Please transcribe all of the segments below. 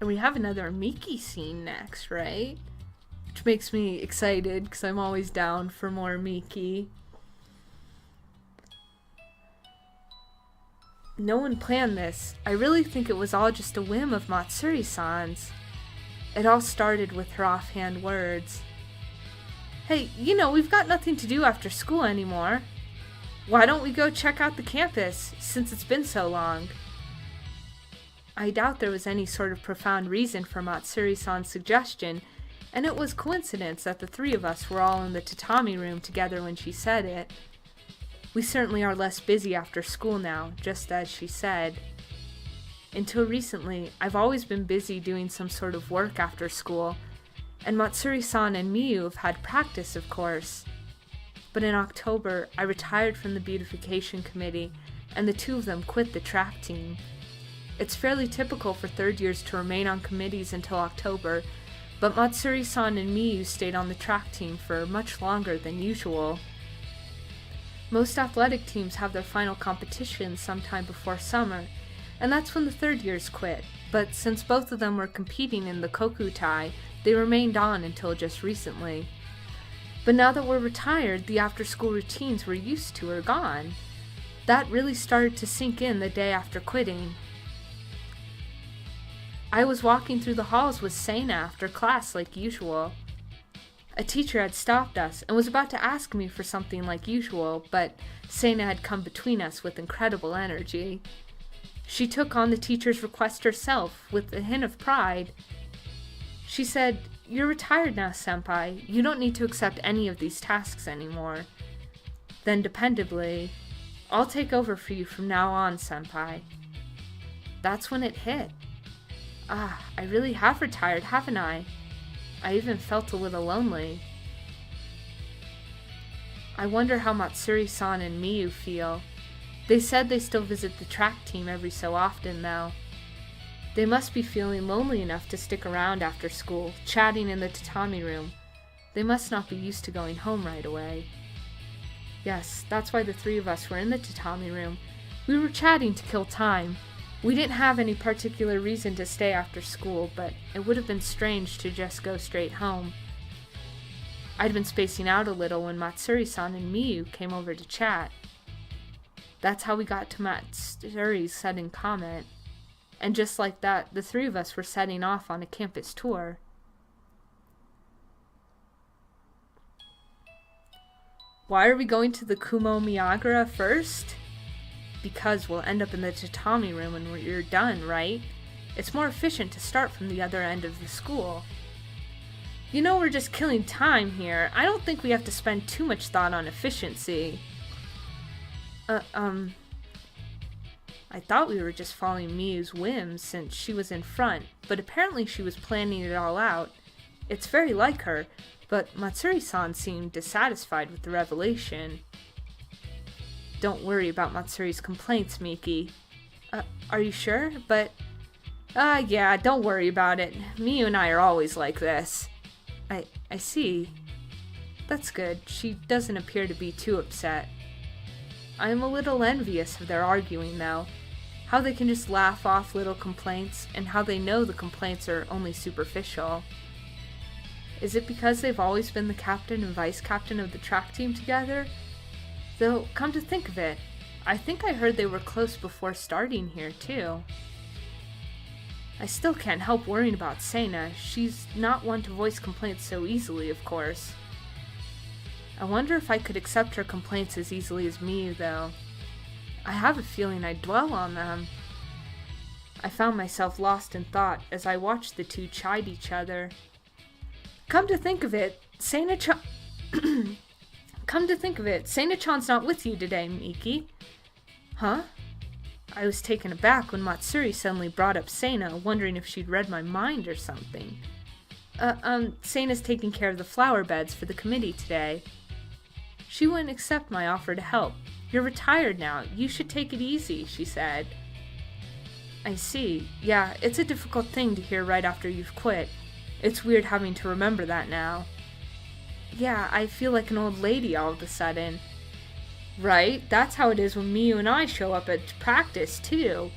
And we have another Miki scene next, right? Which makes me excited because I'm always down for more Miki. No one planned this. I really think it was all just a whim of Matsuri-san's. It all started with her offhand words. Hey, we've got nothing to do after school anymore. Why don't we go check out the campus, since it's been so long? I doubt there was any sort of profound reason for Matsuri-san's suggestion, and it was coincidence that the three of us were all in the tatami room together when she said it. We certainly are less busy after school now, just as she said. Until recently, I've always been busy doing some sort of work after school, and Matsuri-san and Miyu have had practice, of course. But in October, I retired from the beautification committee, and the two of them quit the track team. It's fairly typical for third years to remain on committees until October, but Matsuri-san and Miyu stayed on the track team for much longer than usual. Most athletic teams have their final competition sometime before summer, and that's when the third years quit, but since both of them were competing in the Kokutai, they remained on until just recently. But now that we're retired, the after-school routines we're used to are gone. That really started to sink in the day after quitting. I was walking through the halls with Sena after class like usual. A teacher had stopped us and was about to ask me for something like usual, but Sena had come between us with incredible energy. She took on the teacher's request herself, with a hint of pride. She said, "You're retired now, senpai. You don't need to accept any of these tasks anymore." Then dependably, "I'll take over for you from now on, senpai." That's when it hit. I really have retired, haven't I? I even felt a little lonely. I wonder how Matsuri-san and Miyu feel. They said they still visit the track team every so often now. They must be feeling lonely enough to stick around after school, chatting in the tatami room. They must not be used to going home right away. Yes, that's why the three of us were in the tatami room. We were chatting to kill time. We didn't have any particular reason to stay after school, but it would have been strange to just go straight home. I'd been spacing out a little when Matsuri-san and Miyu came over to chat. That's how we got to Matsuri's sudden comment. And just like that, the three of us were setting off on a campus tour. Why are we going to the Kumo Miyagura first? Because we'll end up in the tatami room when you're done, right? It's more efficient to start from the other end of the school. We're just killing time here. I don't think we have to spend too much thought on efficiency. I thought we were just following Miyu's whims since she was in front, but apparently she was planning it all out. It's very like her, but Matsuri-san seemed dissatisfied with the revelation. Don't worry about Matsuri's complaints, Miki. Are you sure? But, yeah, don't worry about it. Miyu and I are always like this. I see. That's good. She doesn't appear to be too upset. I'm a little envious of their arguing, though. How they can just laugh off little complaints, and how they know the complaints are only superficial. Is it because they've always been the captain and vice captain of the track team together? Though, come to think of it, I think I heard they were close before starting here, too. I still can't help worrying about Sena. She's not one to voice complaints so easily, of course. I wonder if I could accept her complaints as easily as Miyu, though. I have a feeling I'd dwell on them. I found myself lost in thought as I watched the two chide each other. Come to think of it, Sena-chan... Sena-chan's not with you today, Miki. Huh? I was taken aback when Matsuri suddenly brought up Sena, wondering if she'd read my mind or something. Sena's taking care of the flower beds for the committee today. She wouldn't accept my offer to help. You're retired now. You should take it easy, she said. I see. Yeah, it's a difficult thing to hear right after you've quit. It's weird having to remember that now. Yeah, I feel like an old lady all of a sudden. Right? That's how it is when Miyu and I show up at practice, too.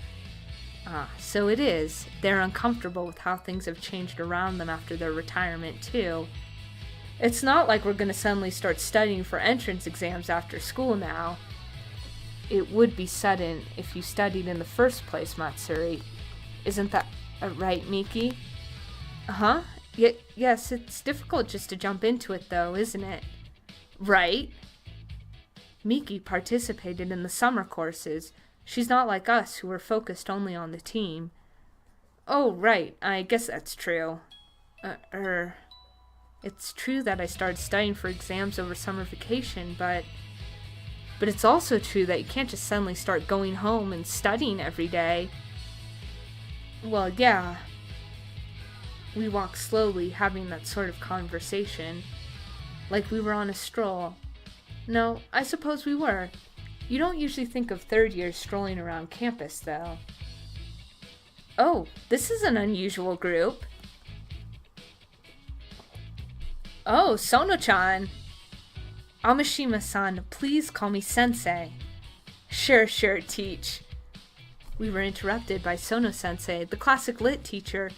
Ah, so it is. They're uncomfortable with how things have changed around them after their retirement, too. It's not like we're gonna suddenly start studying for entrance exams after school now. It would be sudden if you studied in the first place, Matsuri. Isn't that right, Miki? Uh-huh. Yes, it's difficult just to jump into it, though, isn't it? Right? Miki participated in the summer courses. She's not like us, who are focused only on the team. Oh, right. I guess that's true. It's true that I started studying for exams over summer vacation, but it's also true that you can't just suddenly start going home and studying every day. Well, yeah. We walked slowly, having that sort of conversation. Like we were on a stroll. No, I suppose we were. You don't usually think of third years strolling around campus, though. Oh, this is an unusual group. Oh, Sono-chan. Amishima-san, please call me sensei. Sure, teach. We were interrupted by Sona-sensei, the classic lit teacher.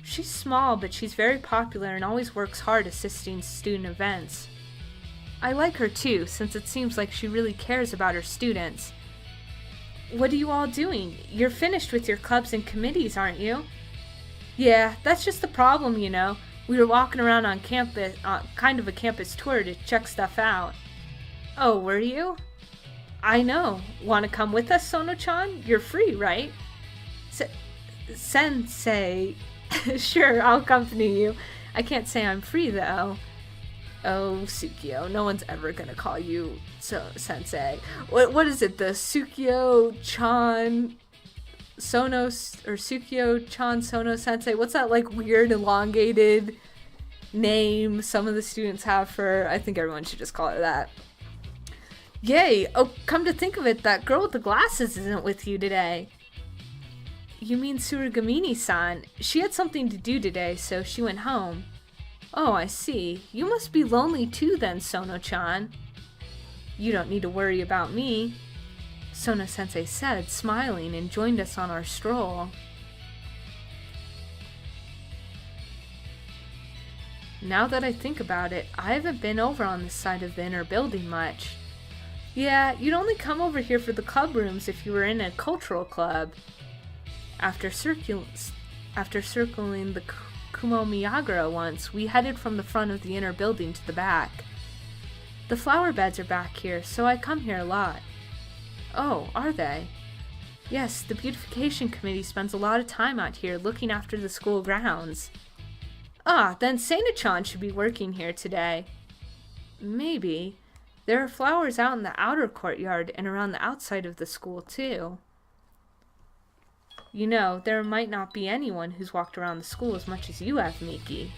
She's small, but she's very popular and always works hard assisting student events. I like her too, since it seems like she really cares about her students. What are you all doing? You're finished with your clubs and committees, aren't you? Yeah, that's just the problem, you know. We were walking around on campus, kind of a campus tour to check stuff out. Oh, were you? I know. Want to come with us, Sono-chan? You're free, right? Sensei. Sure, I'll accompany you. I can't say I'm free, though. Oh, Tsukio, no one's ever gonna call you sensei. What is it, the Tsukio-chan Tsukio-chan Sona-sensei? What's that, like, weird, elongated name some of the students have for... I think everyone should just call it that. Yay! Oh, come to think of it, that girl with the glasses isn't with you today. You mean Tsurugamini-san? She had something to do today, so she went home. Oh, I see. You must be lonely too then, Sono-chan. You don't need to worry about me, Sona-sensei said, smiling, and joined us on our stroll. Now that I think about it, I haven't been over on this side of the inner building much. Yeah, you'd only come over here for the club rooms if you were in a cultural club. After circling the Kumo-Miyagura once, we headed from the front of the inner building to the back. The flower beds are back here, so I come here a lot. Oh, are they? Yes, the beautification committee spends a lot of time out here looking after the school grounds. Ah, then Seina-chan should be working here today. Maybe. There are flowers out in the outer courtyard and around the outside of the school, too. You know, there might not be anyone who's walked around the school as much as you have, Miki.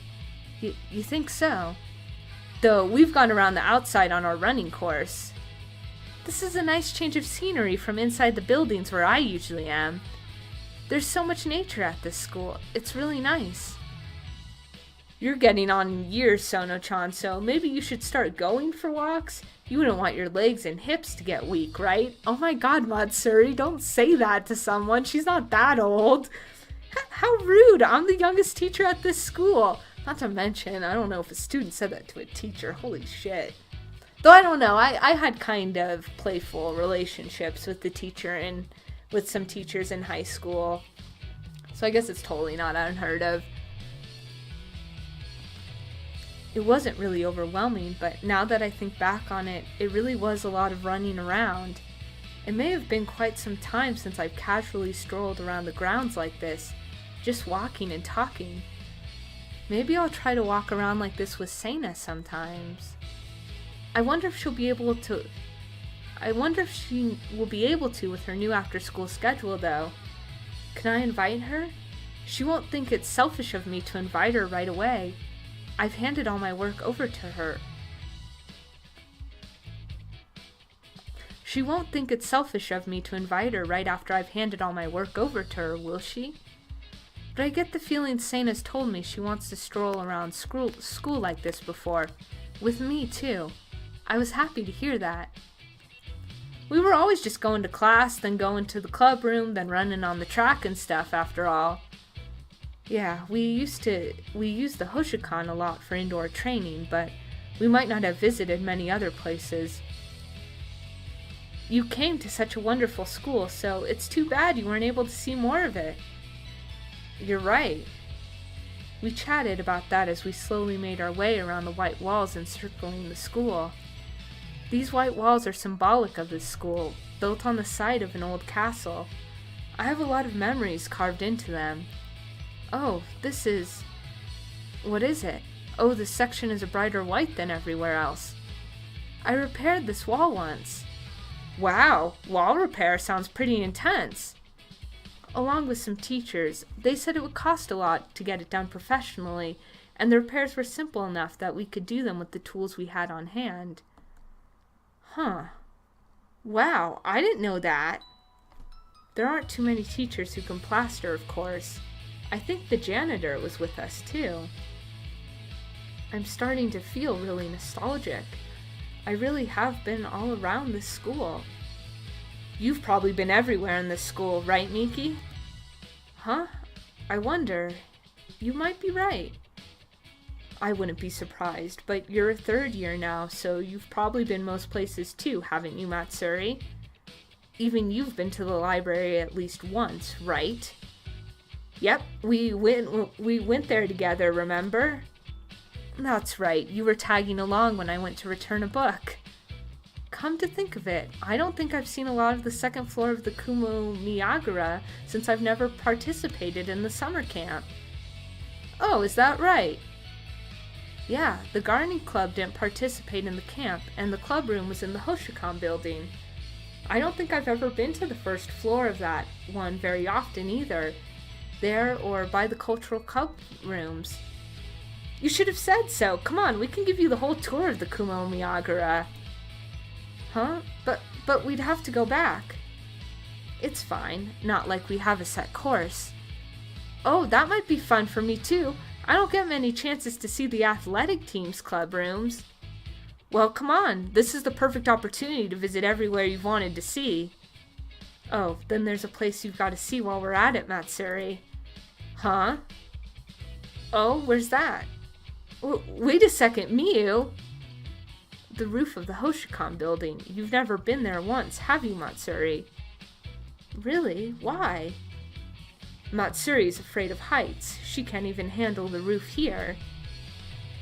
You think so? Though we've gone around the outside on our running course. This is a nice change of scenery from inside the buildings where I usually am. There's so much nature at this school. It's really nice. You're getting on in years, Sono-chan, so maybe you should start going for walks? You wouldn't want your legs and hips to get weak, right? Oh my god, Matsuri, don't say that to someone. She's not that old. How rude. I'm the youngest teacher at this school. Not to mention, I don't know if a student said that to a teacher. Holy shit. Though I don't know, I had kind of playful relationships with the teacher and with some teachers in high school. So I guess it's totally not unheard of. It wasn't really overwhelming, but now that I think back on it, it really was a lot of running around. It may have been quite some time since I've casually strolled around the grounds like this, just walking and talking. Maybe I'll try to walk around like this with Seina sometimes. I wonder if she will be able to with her new after-school schedule, though. Can I invite her? She won't think it's selfish of me to invite her right away. I've handed all my work over to her. She won't think it's selfish of me to invite her right after I've handed all my work over to her, will she? But I get the feeling Seina's told me she wants to stroll around school like this before. With me, too. I was happy to hear that. We were always just going to class, then going to the club room, then running on the track and stuff after all. Yeah, we used the Hoshikan a lot for indoor training, but we might not have visited many other places. You came to such a wonderful school, so it's too bad you weren't able to see more of it. You're right. We chatted about that as we slowly made our way around the white walls encircling the school. These white walls are symbolic of this school, built on the site of an old castle. I have a lot of memories carved into them. Oh, this is... What is it? Oh, this section is a brighter white than everywhere else. I repaired this wall once. Wow, wall repair sounds pretty intense. Along with some teachers, they said it would cost a lot to get it done professionally, and the repairs were simple enough that we could do them with the tools we had on hand. Huh. Wow, I didn't know that. There aren't too many teachers who can plaster, of course. I think the janitor was with us, too. I'm starting to feel really nostalgic. I really have been all around this school. You've probably been everywhere in this school, right, Miki? Huh? I wonder. You might be right. I wouldn't be surprised, but you're a third year now, so you've probably been most places too, haven't you, Matsuri? Even you've been to the library at least once, right? Yep, we went there together, remember? That's right, you were tagging along when I went to return a book. Come to think of it, I don't think I've seen a lot of the second floor of the Kumo Miyagura since I've never participated in the summer camp. Oh, is that right? Yeah, the gardening club didn't participate in the camp, and the club room was in the Hoshikan building. I don't think I've ever been to the first floor of that one very often either, there or by the cultural club rooms. You should have said so. Come on, we can give you the whole tour of the Kumo Miyagura. Huh? But we'd have to go back. It's fine, not like we have a set course. Oh, that might be fun for me too. I don't get many chances to see the athletic team's club rooms. Well, come on, this is the perfect opportunity to visit everywhere you've wanted to see. Oh, then there's a place you've got to see while we're at it, Matsuri. Huh? Oh, where's that? Wait a second, Miyu! The roof of the Hoshikan building. You've never been there once, have you, Matsuri? Really? Why? Matsuri's afraid of heights. She can't even handle the roof here.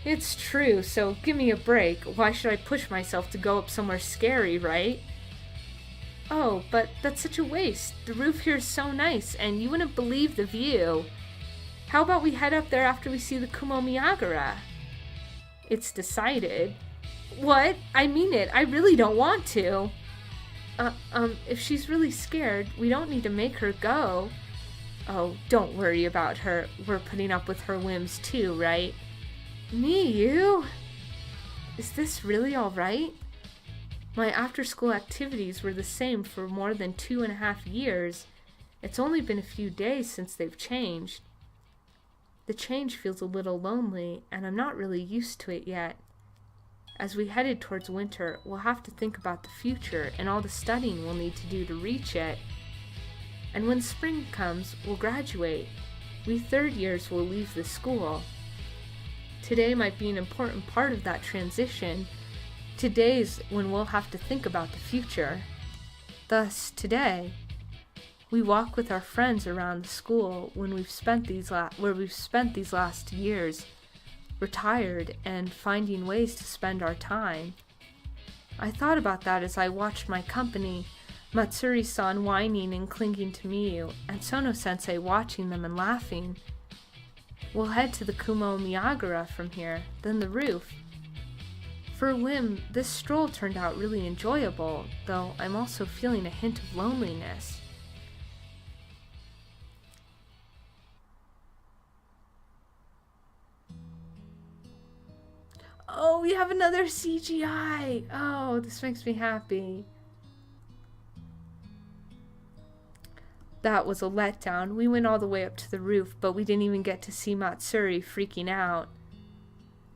It's true, so give me a break. Why should I push myself to go up somewhere scary, right? Oh, but that's such a waste. The roof here is so nice, and you wouldn't believe the view. How about we head up there after we see the Kumo Miyagura? It's decided. What? I mean it. I really don't want to. If she's really scared, we don't need to make her go. Oh, don't worry about her. We're putting up with her whims too, right? You? Is this really all right? My after-school activities were the same for more than 2.5 years. It's only been a few days since they've changed. The change feels a little lonely, and I'm not really used to it yet. As we headed towards winter, we'll have to think about the future and all the studying we'll need to do to reach it. And when spring comes, we'll graduate. We third years will leave the school. Today might be an important part of that transition. Today's when we'll have to think about the future. Thus, today, we walk with our friends around the school where we've spent these last years, retired and finding ways to spend our time. I thought about that as I watched my company, Matsuri-san whining and clinging to Miyu, and Sona-sensei watching them and laughing. We'll head to the Kumo Miyagura from here, then the roof. For a whim, this stroll turned out really enjoyable, though I'm also feeling a hint of loneliness. Oh, we have another CGI! Oh, this makes me happy. That was a letdown. We went all the way up to the roof, but we didn't even get to see Matsuri freaking out.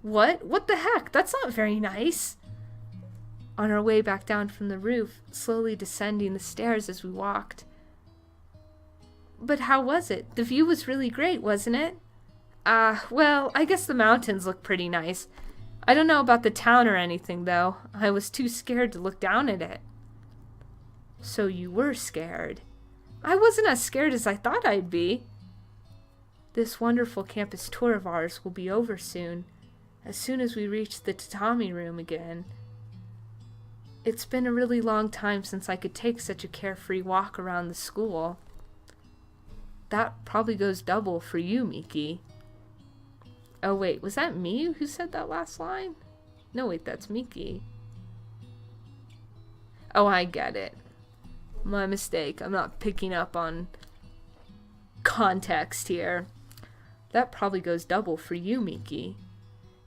What? What the heck? That's not very nice. on our way back down from the roof, slowly descending the stairs as we walked. But how was it? The view was really great, wasn't it? Well, I guess the mountains look pretty nice. I don't know about the town or anything, though. I was too scared to look down at it. So you were scared. I wasn't as scared as I thought I'd be. This wonderful campus tour of ours will be over soon as we reach the tatami room again. It's been a really long time since I could take such a carefree walk around the school. That probably goes double for you, Miki. Oh wait, was that me who said that last line? No wait, that's Miki. Oh, I get it. My mistake. I'm not picking up on context here. That probably goes double for you, Miki.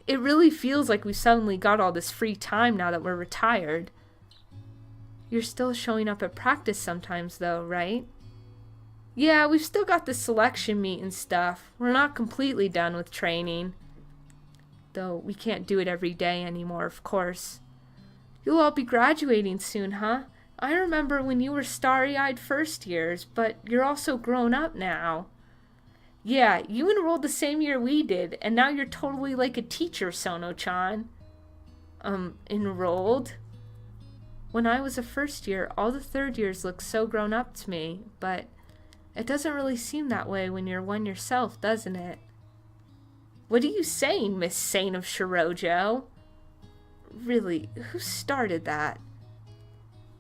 It really feels like we suddenly got all this free time now that we're retired. You're still showing up at practice sometimes though, right? Yeah, we've still got the selection meet and stuff. We're not completely done with training. Though we can't do it every day anymore, of course. You'll all be graduating soon, huh? I remember when you were starry-eyed first years, but you're also grown up now. Yeah, you enrolled the same year we did, and now you're totally like a teacher, Sono-chan. Enrolled? When I was a first year, all the third years looked so grown up to me, but it doesn't really seem that way when you're one yourself, doesn't it? What are you saying, Miss Saint of Shirojo? Really, who started that?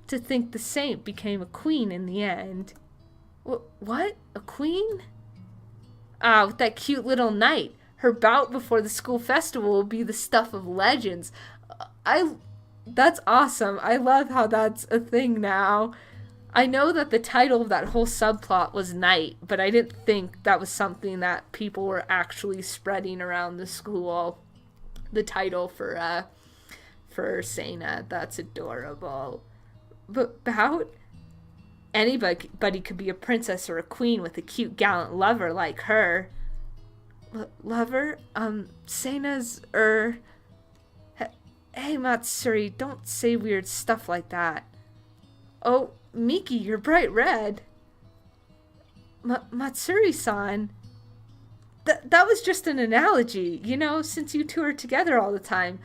To think the saint became a queen in the end. What? A queen? Ah, with that cute little knight. Her bout before the school festival will be the stuff of legends. That's awesome. I love how that's a thing now. I know that the title of that whole subplot was Knight, but I didn't think that was something that people were actually spreading around the school. The title for Sena. That's adorable. But bout? Anybody could be a princess or a queen with a cute gallant lover like her. Lover? Sena's, Hey Matsuri, don't say weird stuff like that. Oh, Miki, you're bright red. Matsuri-san. That was just an analogy, since you two are together all the time.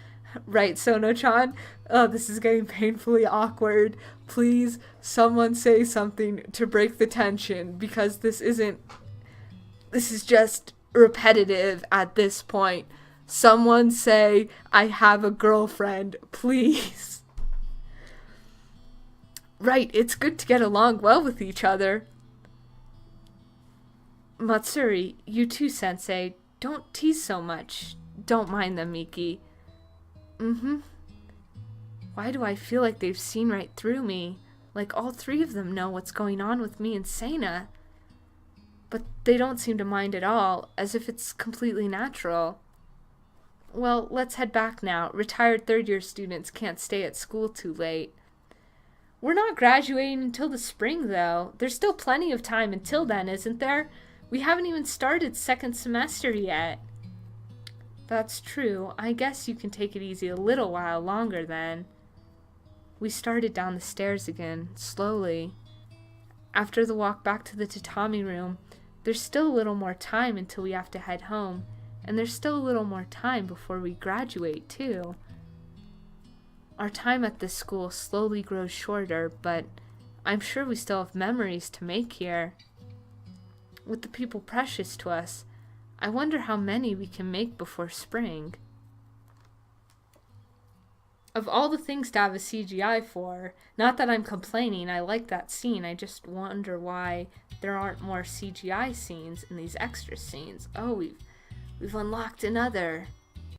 Right, Sono-chan? Oh, this is getting painfully awkward. Please, someone say something to break the tension, because this is just repetitive at this point. Someone say, I have a girlfriend, please. Right, it's good to get along well with each other. Matsuri, you too, Sensei. Don't tease so much. Don't mind them, Miki. Why do I feel like they've seen right through me? Like all three of them know what's going on with me and Sena. But they don't seem to mind at all, as if it's completely natural. Well, let's head back now. Retired third-year students can't stay at school too late. We're not graduating until the spring, though. There's still plenty of time until then, isn't there? We haven't even started second semester yet. That's true. I guess you can take it easy a little while longer then. We started down the stairs again, slowly. After the walk back to the tatami room, there's still a little more time until we have to head home, and there's still a little more time before we graduate, too. Our time at this school slowly grows shorter, but I'm sure we still have memories to make here. With the people precious to us, I wonder how many we can make before spring. Of all the things to have a CGI for, not that I'm complaining, I like that scene, I just wonder why there aren't more CGI scenes in these extra scenes. Oh, we've unlocked another.